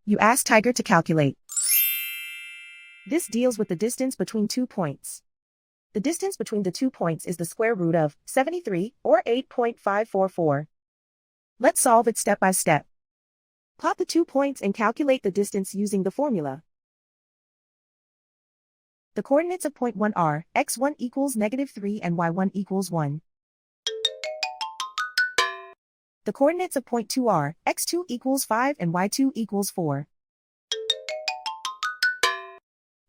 You ask Tiger to calculate. This deals with the distance between 2 points. The distance between the 2 points is the square root of 73, or 8.544. Let's solve it step by step. Plot the 2 points and calculate the distance using the formula. The coordinates of point 1 are x1 equals -3 and y1 equals 1. The coordinates of point 2 are x2 equals 5 and y2 equals 4.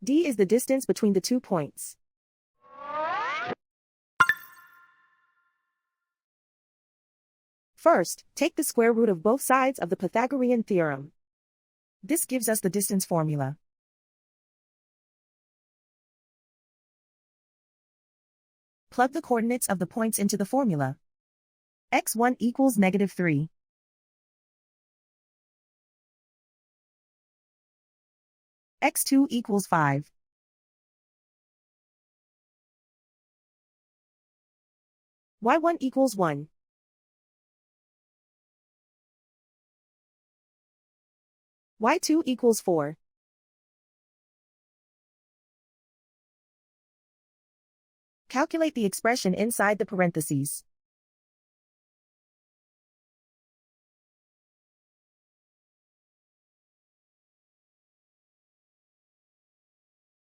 D is the distance between the 2 points. First, take the square root of both sides of the Pythagorean theorem. This gives us the distance formula. Plug the coordinates of the points into the formula. x1 equals -3. x2 equals 5. y1 equals 1. y2 equals 4. Calculate the expression inside the parentheses.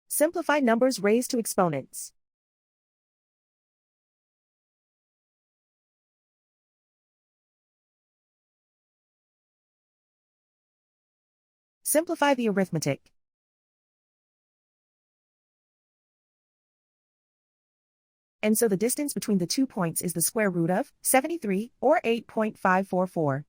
Simplify numbers raised to exponents. Simplify the arithmetic. And so the distance between the 2 points is the square root of 73, or 8.544.